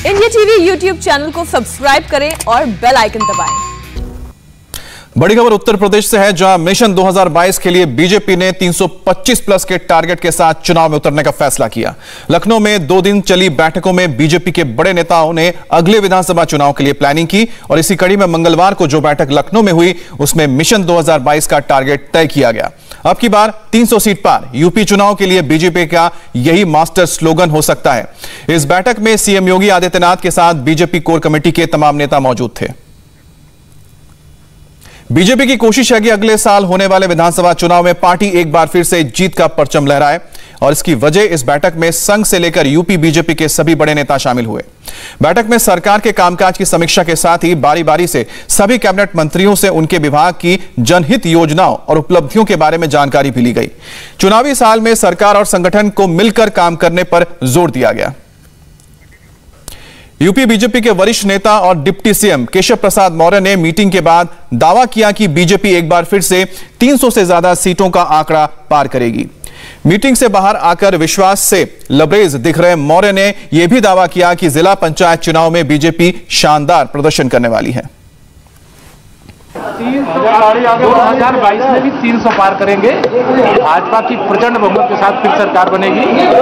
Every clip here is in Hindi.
इंडिया टीवी यूट्यूब चैनल को सब्सक्राइब करें और बेल आइकन दबाएं। बड़ी खबर उत्तर प्रदेश से है, जहां मिशन 2022 के लिए बीजेपी ने 325 प्लस के टारगेट के साथ चुनाव में उतरने का फैसला किया। लखनऊ में 2 दिन चली बैठकों में बीजेपी के बड़े नेताओं ने अगले विधानसभा चुनाव के लिए प्लानिंग की और इसी कड़ी में मंगलवार को जो बैठक लखनऊ में हुई उसमें मिशन 2022 का टारगेट तय किया गया। अब की बार 300 सीट पार। यूपी चुनाव के लिए बीजेपी का यही मास्टर स्लोगन हो सकता है। इस बैठक में सीएम योगी आदित्यनाथ के साथ बीजेपी कोर कमेटी के तमाम नेता मौजूद थे। बीजेपी की कोशिश है कि अगले साल होने वाले विधानसभा चुनाव में पार्टी एक बार फिर से जीत का परचम लहराए और इसकी वजह इस बैठक में संघ से लेकर यूपी बीजेपी के सभी बड़े नेता शामिल हुए। बैठक में सरकार के कामकाज की समीक्षा के साथ ही बारी बारी से सभी कैबिनेट मंत्रियों से उनके विभाग की जनहित योजनाओं और उपलब्धियों के बारे में जानकारी भी ली गई। चुनावी साल में सरकार और संगठन को मिलकर काम करने पर जोर दिया गया। यूपी बीजेपी के वरिष्ठ नेता और डिप्टी सीएम केशव प्रसाद मौर्य ने मीटिंग के बाद दावा किया कि बीजेपी एक बार फिर से 300 से ज्यादा सीटों का आंकड़ा पार करेगी। मीटिंग से बाहर आकर विश्वास से लबरेज दिख रहे मौर्य ने यह भी दावा किया कि जिला पंचायत चुनाव में बीजेपी शानदार प्रदर्शन करने वाली है। 2022 में भी 300 पार करेंगे। भाजपा की प्रचंड बहुमत के साथ फिर सरकार बनेगी।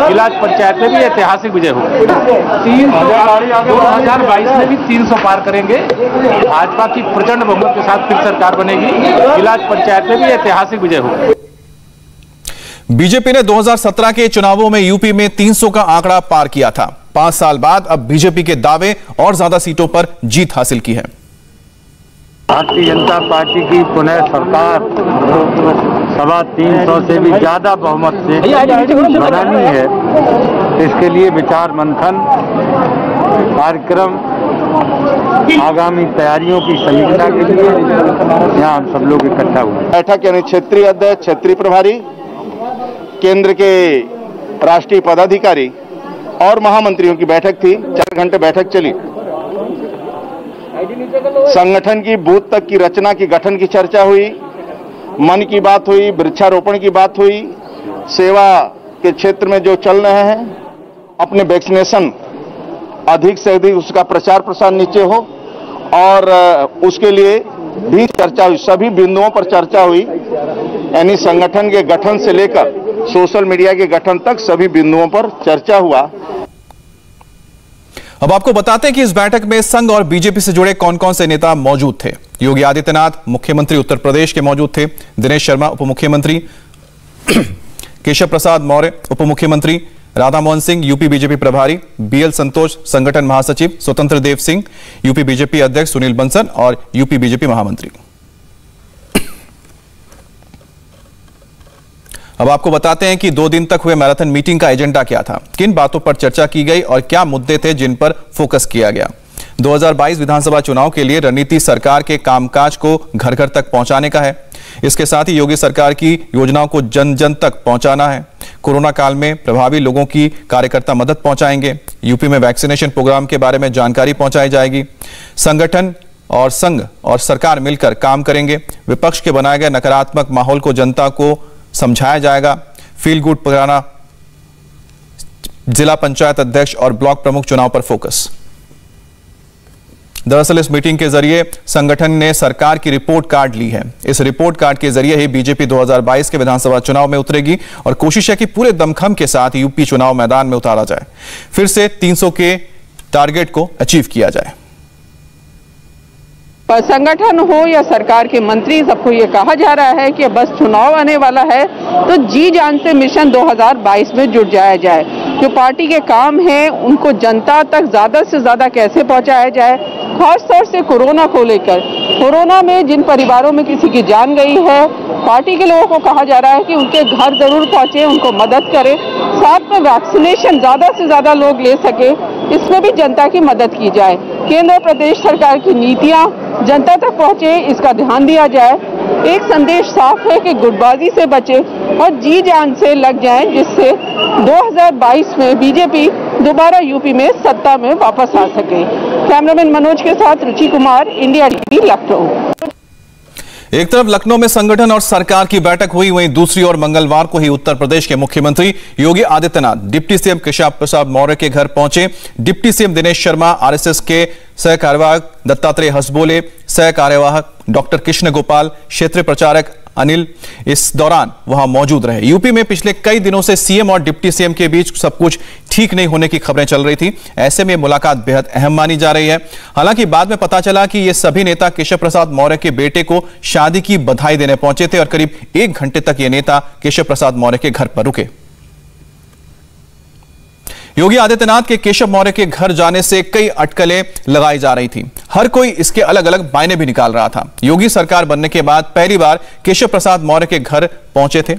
जिला पंचायत में भी ऐतिहासिक विजय होगी। 2022 में भी 300 पार करेंगे। भाजपा की प्रचंड बहुमत के साथ फिर सरकार बनेगी। जिला पंचायत में भी ऐतिहासिक विजय होगी। बीजेपी ने 2017 के चुनावों में यूपी में 300 का आंकड़ा पार किया था। 5 साल बाद अब बीजेपी के दावे और ज्यादा सीटों पर जीत हासिल की है। भारतीय जनता पार्टी की पुनः सरकार 325 से भी ज्यादा बहुमत से बनानी है। इसके लिए विचार मंथन कार्यक्रम, आगामी तैयारियों की समीक्षा के लिए यहाँ हम सब लोग इकट्ठा हुए। बैठक यानी क्षेत्रीय अध्यक्ष, क्षेत्रीय प्रभारी, केंद्र के राष्ट्रीय पदाधिकारी और महामंत्रियों की बैठक थी। 4 घंटे बैठक चली। संगठन की बूथ तक की रचना की गठन की चर्चा हुई, मन की बात हुई, वृक्षारोपण की बात हुई, सेवा के क्षेत्र में जो चल रहे हैं, अपने वैक्सीनेशन अधिक से अधिक उसका प्रचार प्रसार नीचे हो और उसके लिए भी चर्चा हुई। सभी बिंदुओं पर चर्चा हुई, यानी संगठन के गठन से लेकर सोशल मीडिया के गठन तक सभी बिंदुओं पर चर्चा हुआ। अब आपको बताते हैं कि इस बैठक में संघ और बीजेपी से जुड़े कौन कौन से नेता मौजूद थे। योगी आदित्यनाथ मुख्यमंत्री उत्तर प्रदेश के मौजूद थे, दिनेश शर्मा उप मुख्यमंत्री, केशव प्रसाद मौर्य उप मुख्यमंत्री, राधा मोहन सिंह यूपी बीजेपी प्रभारी, बीएल संतोष संगठन महासचिव, स्वतंत्र देव सिंह यूपी बीजेपी अध्यक्ष, सुनील बंसल और यूपी बीजेपी महामंत्री। अब आपको बताते हैं कि 2 दिन तक हुए मैराथन मीटिंग का एजेंडा क्या था, किन बातों पर चर्चा की गई और क्या मुद्दे थे जिन पर फोकस किया गया। 2022 विधानसभा चुनाव के लिए रणनीति सरकार के कामकाज को घर घर तक पहुंचाने का है। इसके साथ ही योगी सरकार की योजनाओं को जन जन तक पहुंचाना है। कोरोना काल में प्रभावी लोगों की कार्यकर्ता मदद पहुंचाएंगे। यूपी में वैक्सीनेशन प्रोग्राम के बारे में जानकारी पहुंचाई जाएगी। संगठन और संघ और सरकार मिलकर काम करेंगे। विपक्ष के बनाए गए नकारात्मक माहौल को जनता को समझाया जाएगा। फील गुड कराना, जिला पंचायत अध्यक्ष और ब्लॉक प्रमुख चुनाव पर फोकस। दरअसल इस मीटिंग के जरिए संगठन ने सरकार की रिपोर्ट कार्ड ली है। इस रिपोर्ट कार्ड के जरिए ही बीजेपी 2022 के विधानसभा चुनाव में उतरेगी और कोशिश है कि पूरे दमखम के साथ यूपी चुनाव मैदान में उतारा जाए, फिर से 300 के टारगेट को अचीव किया जाए। संगठन हो या सरकार के मंत्री, सबको ये कहा जा रहा है कि बस चुनाव आने वाला है तो जी जान से मिशन 2022 में जुट जाया जाए। जो पार्टी के काम हैं उनको जनता तक ज्यादा से ज्यादा कैसे पहुंचाया जाए, खासतौर से कोरोना को लेकर। कोरोना में जिन परिवारों में किसी की जान गई है, पार्टी के लोगों को कहा जा रहा है कि उनके घर जरूर पहुंचे, उनको मदद करें, साथ में वैक्सीनेशन ज्यादा से ज्यादा लोग ले सके, इसमें भी जनता की मदद की जाए। केंद्र और प्रदेश सरकार की नीतियां जनता तक पहुंचे, इसका ध्यान दिया जाए। एक संदेश साफ है कि गुटबाजी से बचे और जी जान से लग जाएं, जिससे 2022 में बीजेपी दोबारा यूपी में सत्ता में वापस आ सके। कैमरामैन मनोज के साथ रुचि कुमार, इंडिया टीवी, लखनऊ। एक तरफ लखनऊ में संगठन और सरकार की बैठक हुई, वहीं दूसरी ओर मंगलवार को ही उत्तर प्रदेश के मुख्यमंत्री योगी आदित्यनाथ डिप्टी सीएम केशव प्रसाद मौर्य के घर पहुंचे। Deputy CM Dinesh Sharma, RSS के सह कार्यवाहक दत्तात्रेय हसबोले, सह कार्यवाहक डॉक्टर कृष्ण गोपाल, क्षेत्रीय प्रचारक अनिल इस दौरान वहां मौजूद रहे। यूपी में पिछले कई दिनों से सीएम और डिप्टी सीएम के बीच सब कुछ ठीक नहीं होने की खबरें चल रही थी। ऐसे में मुलाकात बेहद अहम मानी जा रही है। हालांकि बाद में पता चला कि ये सभी नेता केशव प्रसाद मौर्य के बेटे को शादी की बधाई देने पहुंचे थे और करीब 1 घंटे तक ये नेता केशव प्रसाद मौर्य के घर पर रुके। योगी आदित्यनाथ के केशव मौर्य के घर जाने से कई अटकलें लगाई जा रही थी। हर कोई इसके अलग अलग मायने भी निकाल रहा था। योगी सरकार बनने के बाद पहली बार केशव प्रसाद मौर्य के घर पहुंचे थे।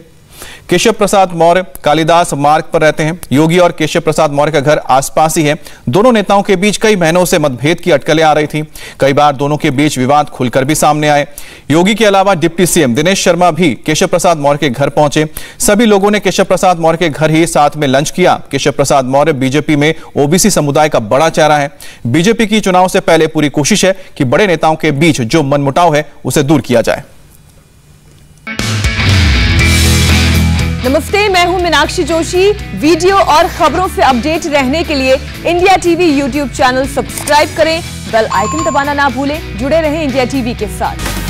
केशव प्रसाद मौर्य कालिदास मार्ग पर रहते हैं। योगी और केशव प्रसाद मौर्य का घर आसपास ही है। दोनों नेताओं के बीच कई महीनों से मतभेद की अटकलें आ रही थी। कई बार दोनों के बीच विवाद खुलकर भी सामने आए। योगी के अलावा डिप्टी सीएम दिनेश शर्मा भी केशव प्रसाद मौर्य के घर पहुंचे। सभी लोगों ने केशव प्रसाद मौर्य के घर ही साथ में लंच किया। केशव प्रसाद मौर्य बीजेपी में ओबीसी समुदाय का बड़ा चेहरा है। बीजेपी की चुनाव से पहले पूरी कोशिश है कि बड़े नेताओं के बीच जो मनमुटाव है उसे दूर किया जाए। नमस्ते, मैं हूं मीनाक्षी जोशी। वीडियो और खबरों से अपडेट रहने के लिए India TV YouTube channel subscribe करें, बेल आइकन दबाना ना भूलें। जुड़े रहें इंडिया टीवी के साथ।